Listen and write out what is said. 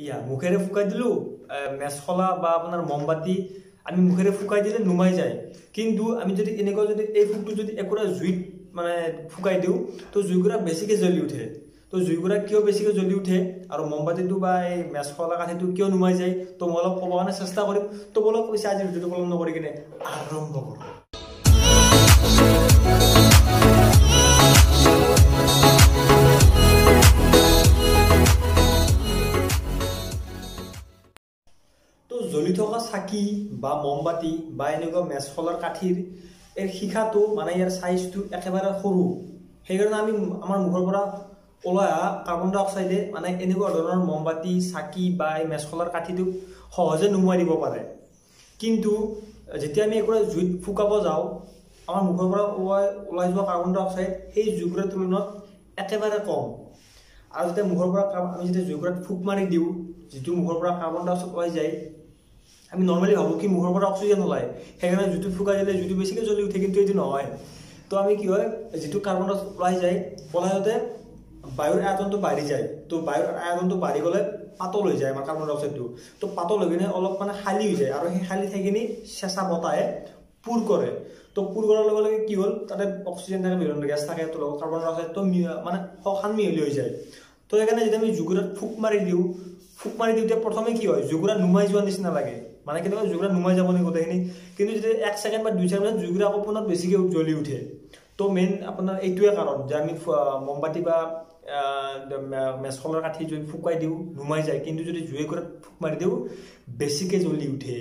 দিয়া মুখেৰে ফুকাই দিলো মেছখলা বা আপোনাৰ মমবাতি আমি মুখেৰে ফুকাই দিলে নুমাই যায় কিন্তু আমি যদি এনেকৈ যদি এই ফুকটো যদি একুৰা জুইত মানে ফুকাই দিও তো জুইকুৰা বেছিকৈ জ্বলি উঠে তো জুইকুৰা কিয় বেছিকৈ জ্বলি উঠে আৰু মমবাতিটো বা এই মেছখলা কাঠিটো কিয় নুমাই যায় তো মই অলপ ক'ব কাৰণে চেষ্টা কৰিম তো বলক কৈছে আজি ভিডিঅ'টো পলম নকৰি কিনে আৰম্ভ কৰোঁ জ্বলি থকা চাকি বা মমবাতি বা এনেকুৱা মেছখলাৰ কাঠিৰ এই শিখাটো মানে ইয়াৰ সাইজটো একেবাৰে সৰু সেইকাৰণে আমি আমাৰ মুখৰ পৰা ওলাই অহা কাৰ্বন ডাই অক্সাইডে মানে এনেকুৱা ধৰণৰ মমবাতি চাকি বা এই মেছখলাৰ কাঠিটোক সহজে নুমুৱাই দিব পাৰে কিন্তু যেতিয়া আমি একোৰা জুইত ফুকাব যাওঁ আমাৰ মুখৰ পৰা ওলাই যোৱা কাৰ্বন ডাই অক্সাইড সেই জুইকুৰাৰ তুলনাত একেবাৰে কম আৰু যেতিয়া মুখৰ পৰা আমি যেতিয়া জুইকুৰাত ফুক মাৰি দিওঁ যিটো মুখৰ পৰা কাৰ্বন ডাই অক্সাইড ওলাই যায় আমি নৰ্মেলি ভাবো কি মুখৰ পৰা অক্সিজেন ওলায় সেইকাৰণে জুইটো ফুকাই দিলে জুইটো বেছিকৈ জ্বলি উঠে কিন্তু এইটো নহয় তো আমি কি হয় যিটো কাৰ্বন ডাই অক্সাইড ওলাই যায় ওলাওঁতে বায়ুৰ আয়তনটো বাঢ়ি যায় তো বায়ুৰ আয়তনটো বাঢ়ি গ'লে পাতল হৈ যায় আমাৰ কাৰ্বন ডাই অক্সাইডটো তো পাতল হৈ কিনে অলপ মানে খালী হৈ যায় আৰু সেই খালী ঠাইখিনি চেঁচা বতাহে পুৰ কৰে তো পুৰ কৰাৰ লগে লগে কি হ'ল তাতে অক্সিজেন থাকে বিভিন্ন গেছ থাকে তো লগত কাৰ্বন ডাই অক্সাইডটো মানে সমান মিহলি হৈ যায় তো সেইকাৰণে যেতিয়া আমি জুইকুৰাত ফুক মাৰি দিওঁতে প্ৰথমে কি হয় জুইকুৰা নুমাই যোৱাৰ নিচিনা লাগে মানে কেতিয়াবা জুইকুৰা নুমাই যাব নি গোটেইখিনি কিন্তু যেতিয়া 1 ছেকেণ্ড বা 2 ছেকেণ্ড জুইকুৰা আকৌ পুনৰ বেছিকৈ জ্বলি উঠে তো মেইন আপোনাৰ এইটোৱে কাৰণ যে আমি মমবাতি বা মেছখলাৰ কাঠি যদি ফুকাই দিওঁ নুমাই যায় কিন্তু যদি জুইকুৰাত ফুক মাৰি দিওঁ বেছিকৈ জ্বলি উঠে